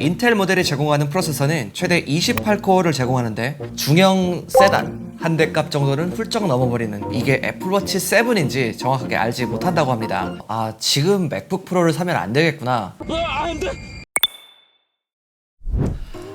인텔 모델이 제공하는 프로세서는 최대 28코어를 제공하는데 중형 세단 한 대 값 정도는 훌쩍 넘어버리는 이게 애플워치 7인지 정확하게 알지 못한다고 합니다. 아, 지금 맥북 프로를 사면 안 되겠구나.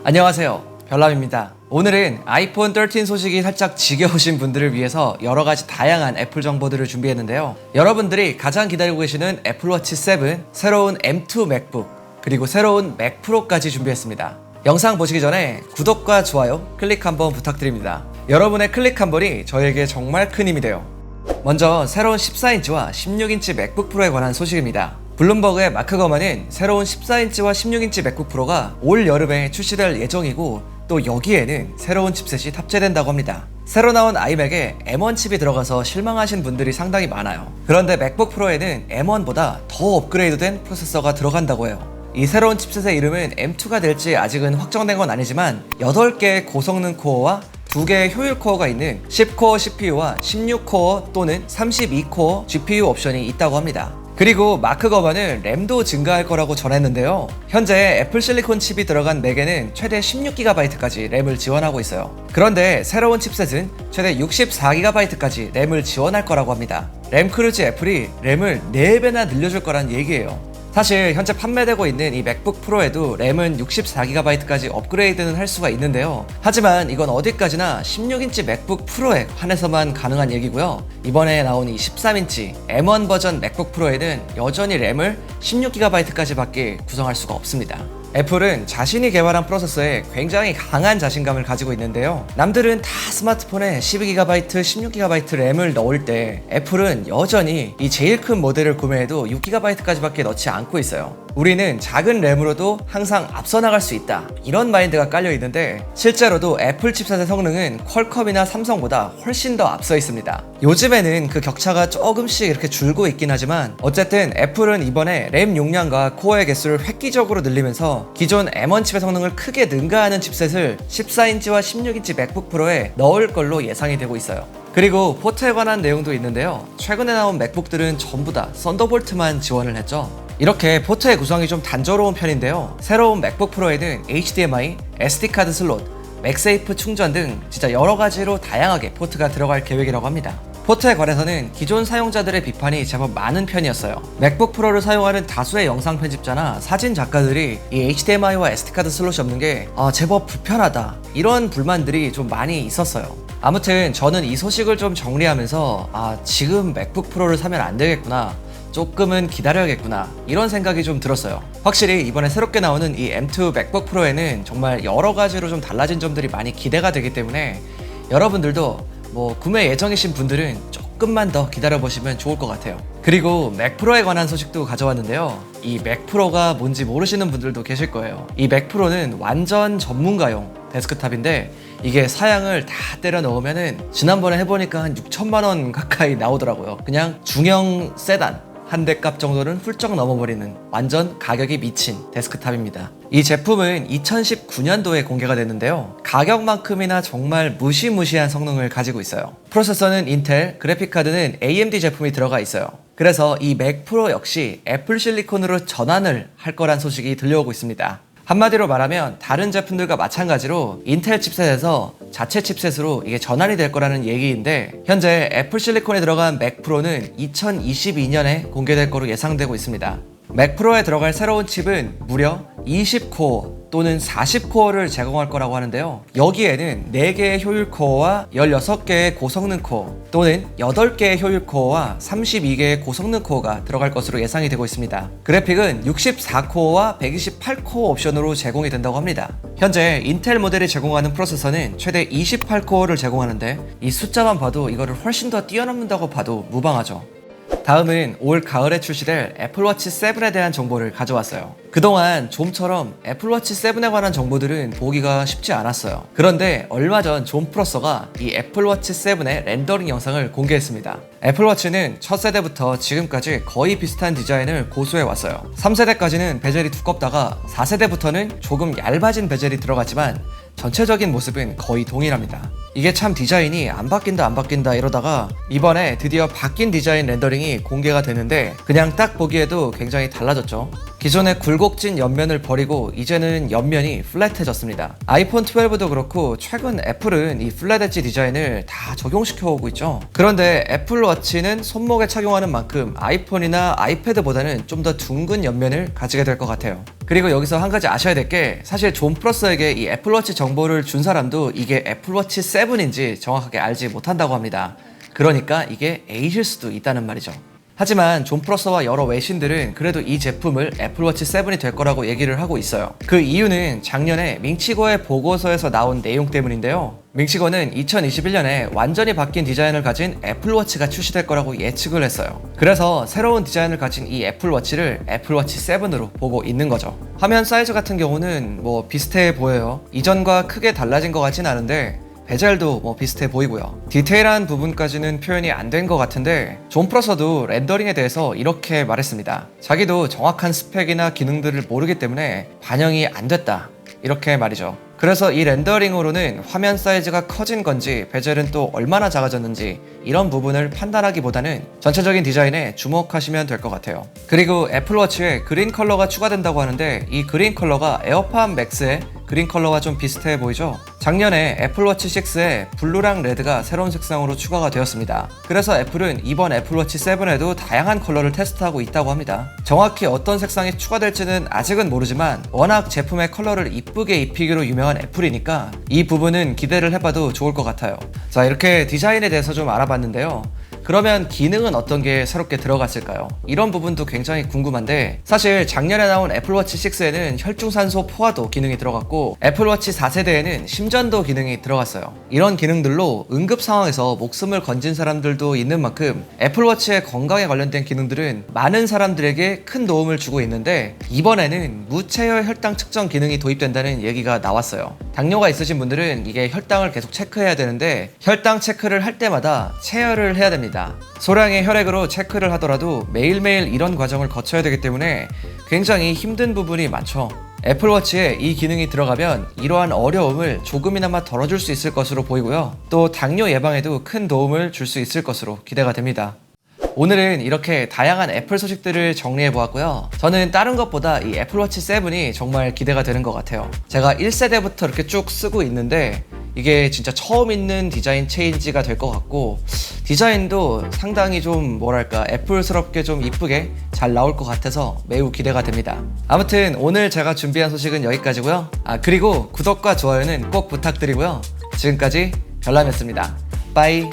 안녕하세요, 별남입니다. 오늘은 아이폰 13 소식이 살짝 지겨우신 분들을 위해서 여러가지 다양한 애플 정보들을 준비했는데요. 여러분들이 가장 기다리고 계시는 애플워치 7, 새로운 M2 맥북, 그리고 새로운 맥 프로까지 준비했습니다. 영상 보시기 전에 구독과 좋아요, 클릭 한번 부탁드립니다. 여러분의 클릭 한 번이 저에게 정말 큰 힘이 돼요. 먼저 새로운 14인치와 16인치 맥북 프로에 관한 소식입니다. 블룸버그의 마크 거만은 새로운 14인치와 16인치 맥북 프로가 올 여름에 출시될 예정이고, 또 여기에는 새로운 칩셋이 탑재된다고 합니다. 새로 나온 아이맥에 M1 칩이 들어가서 실망하신 분들이 상당히 많아요. 그런데 맥북 프로에는 M1보다 더 업그레이드된 프로세서가 들어간다고 해요. 이 새로운 칩셋의 이름은 M2가 될지 아직은 확정된 건 아니지만 8개의 고성능 코어와 2개의 효율 코어가 있는 10코어 CPU와 16코어 또는 32코어 GPU 옵션이 있다고 합니다. 그리고 마크 거만은 램도 증가할 거라고 전했는데요. 현재 애플 실리콘 칩이 들어간 맥에는 최대 16GB까지 램을 지원하고 있어요. 그런데 새로운 칩셋은 최대 64GB까지 램을 지원할 거라고 합니다. 램 크루즈 애플이 램을 4배나 늘려줄 거란 얘기예요. 사실 현재 판매되고 있는 이 맥북 프로에도 램은 64GB까지 업그레이드는 할 수가 있는데요. 하지만 이건 어디까지나 16인치 맥북 프로에 한해서만 가능한 얘기고요. 이번에 나온 이 13인치 M1 버전 맥북 프로에는 여전히 램을 16GB까지밖에 구성할 수가 없습니다. 애플은 자신이 개발한 프로세서에 굉장히 강한 자신감을 가지고 있는데요. 남들은 다 스마트폰에 12GB, 16GB 램을 넣을 때 애플은 여전히 이 제일 큰 모델을 구매해도 6GB까지밖에 넣지 않고 있어요. 우리는 작은 램으로도 항상 앞서 나갈 수 있다, 이런 마인드가 깔려 있는데 실제로도 애플 칩셋의 성능은 퀄컴이나 삼성보다 훨씬 더 앞서 있습니다. 요즘에는 그 격차가 조금씩 이렇게 줄고 있긴 하지만 어쨌든 애플은 이번에 램 용량과 코어의 개수를 획기적으로 늘리면서 기존 M1 칩의 성능을 크게 능가하는 칩셋을 14인치와 16인치 맥북 프로에 넣을 걸로 예상이 되고 있어요. 그리고 포트에 관한 내용도 있는데요. 최근에 나온 맥북들은 전부 다 썬더볼트만 지원을 했죠. 이렇게 포트의 구성이 좀 단조로운 편인데요. 새로운 맥북 프로에는 HDMI, SD카드 슬롯, 맥세이프 충전 등 진짜 여러가지로 다양하게 포트가 들어갈 계획이라고 합니다. 포트에 관해서는 기존 사용자들의 비판이 제법 많은 편이었어요. 맥북 프로를 사용하는 다수의 영상 편집자나 사진 작가들이 이 HDMI와 SD카드 슬롯이 없는 게 제법 불편하다, 이런 불만들이 좀 많이 있었어요. 아무튼 저는 이 소식을 좀 정리하면서 지금 맥북 프로를 사면 안 되겠구나, 조금은 기다려야겠구나, 이런 생각이 좀 들었어요. 확실히 이번에 새롭게 나오는 이 M2 맥북 프로에는 정말 여러가지로 좀 달라진 점들이 많이 기대가 되기 때문에 여러분들도 구매 예정이신 분들은 조금만 더 기다려보시면 좋을 것 같아요. 그리고 맥 프로에 관한 소식도 가져왔는데요. 이 맥 프로가 뭔지 모르시는 분들도 계실 거예요. 이 맥 프로는 완전 전문가용 데스크탑인데 이게 사양을 다 때려 넣으면은 지난번에 해보니까 한 6천만원 가까이 나오더라고요. 그냥 중형 세단 한 대 값 정도는 훌쩍 넘어버리는 완전 가격이 미친 데스크탑입니다. 이 제품은 2019년도에 공개가 됐는데요. 가격만큼이나 정말 무시무시한 성능을 가지고 있어요. 프로세서는 인텔, 그래픽카드는 AMD 제품이 들어가 있어요. 그래서 이 맥 프로 역시 애플 실리콘으로 전환을 할 거란 소식이 들려오고 있습니다. 한마디로 말하면 다른 제품들과 마찬가지로 인텔 칩셋에서 자체 칩셋으로 이게 전환이 될 거라는 얘기인데, 현재 애플 실리콘에 들어간 맥 프로는 2022년에 공개될 거로 예상되고 있습니다. 맥 프로에 들어갈 새로운 칩은 무려 20코어 또는 40코어를 제공할 거라고 하는데요. 여기에는 4개의 효율 코어와 16개의 고성능 코어 또는 8개의 효율 코어와 32개의 고성능 코어가 들어갈 것으로 예상이 되고 있습니다. 그래픽은 64코어와 128코어 옵션으로 제공이 된다고 합니다. 현재 인텔 모델이 제공하는 프로세서는 최대 28코어를 제공하는데 이 숫자만 봐도 이거를 훨씬 더 뛰어넘는다고 봐도 무방하죠. 다음은 올 가을에 출시될 애플워치 7에 대한 정보를 가져왔어요. 그동안 좀처럼 애플워치 7에 관한 정보들은 보기가 쉽지 않았어요. 그런데 얼마 전 존 프로서가 이 애플워치 7의 렌더링 영상을 공개했습니다. 애플워치는 첫 세대부터 지금까지 거의 비슷한 디자인을 고수해 왔어요. 3세대까지는 베젤이 두껍다가 4세대부터는 조금 얇아진 베젤이 들어갔지만 전체적인 모습은 거의 동일합니다. 이게 참 디자인이 안 바뀐다 이러다가 이번에 드디어 바뀐 디자인 렌더링이 공개가 되는데 그냥 딱 보기에도 굉장히 달라졌죠. 기존의 굴곡 굴곡진 옆면을 버리고 이제는 옆면이 플랫해졌습니다. 아이폰 12도 그렇고 최근 애플은 이 플랫 엣지 디자인을 다 적용시켜 오고 있죠. 그런데 애플워치는 손목에 착용하는 만큼 아이폰이나 아이패드보다는 좀 더 둥근 옆면을 가지게 될 것 같아요. 그리고 여기서 한 가지 아셔야 될 게, 사실 존 프로서에게 이 애플워치 정보를 준 사람도 이게 애플워치 7인지 정확하게 알지 못한다고 합니다. 그러니까 이게 8일 수도 있다는 말이죠. 하지만 존 프로서와 여러 외신들은 그래도 이 제품을 애플워치 7이 될 거라고 얘기를 하고 있어요. 그 이유는 작년에 밍치거의 보고서에서 나온 내용 때문인데요. 밍치거는 2021년에 완전히 바뀐 디자인을 가진 애플워치가 출시될 거라고 예측을 했어요. 그래서 새로운 디자인을 가진 이 애플워치를 애플워치 7으로 보고 있는 거죠. 화면 사이즈 같은 경우는 뭐 비슷해 보여요. 이전과 크게 달라진 것 같진 않은데 베젤도 뭐 비슷해 보이고요. 디테일한 부분까지는 표현이 안 된 것 같은데 존 프로서도 렌더링에 대해서 이렇게 말했습니다. 자기도 정확한 스펙이나 기능들을 모르기 때문에 반영이 안 됐다, 이렇게 말이죠. 그래서 이 렌더링으로는 화면 사이즈가 커진 건지 베젤은 또 얼마나 작아졌는지 이런 부분을 판단하기보다는 전체적인 디자인에 주목하시면 될 것 같아요. 그리고 애플워치에 그린 컬러가 추가된다고 하는데 이 그린 컬러가 에어팟 맥스의 그린 컬러와 좀 비슷해 보이죠? 작년에 애플워치 6에 블루랑 레드가 새로운 색상으로 추가가 되었습니다. 그래서 애플은 이번 애플워치 7에도 다양한 컬러를 테스트하고 있다고 합니다. 정확히 어떤 색상이 추가될지는 아직은 모르지만 워낙 제품의 컬러를 이쁘게 입히기로 유명한 애플이니까 이 부분은 기대를 해봐도 좋을 것 같아요. 자, 이렇게 디자인에 대해서 좀 알아봤는데요. 그러면 기능은 어떤 게 새롭게 들어갔을까요? 이런 부분도 굉장히 궁금한데, 사실 작년에 나온 애플워치 6에는 혈중산소 포화도 기능이 들어갔고 애플워치 4세대에는 심전도 기능이 들어갔어요. 이런 기능들로 응급 상황에서 목숨을 건진 사람들도 있는 만큼 애플워치의 건강에 관련된 기능들은 많은 사람들에게 큰 도움을 주고 있는데, 이번에는 무체열 혈당 측정 기능이 도입된다는 얘기가 나왔어요. 당뇨가 있으신 분들은 이게 혈당을 계속 체크해야 되는데 혈당 체크를 할 때마다 체열을 해야 됩니다. 소량의 혈액으로 체크를 하더라도 매일매일 이런 과정을 거쳐야 되기 때문에 굉장히 힘든 부분이 많죠. 애플워치에 이 기능이 들어가면 이러한 어려움을 조금이나마 덜어줄 수 있을 것으로 보이고요. 또 당뇨 예방에도 큰 도움을 줄 수 있을 것으로 기대가 됩니다. 오늘은 이렇게 다양한 애플 소식들을 정리해 보았고요. 저는 다른 것보다 이 애플워치 7이 정말 기대가 되는 것 같아요. 제가 1세대부터 이렇게 쭉 쓰고 있는데 이게 진짜 처음 있는 디자인 체인지가 될 것 같고, 디자인도 상당히 좀 뭐랄까 애플스럽게 좀 이쁘게 잘 나올 것 같아서 매우 기대가 됩니다. 아무튼 오늘 제가 준비한 소식은 여기까지고요. 그리고 구독과 좋아요는 꼭 부탁드리고요. 지금까지 별남이었습니다. 빠이.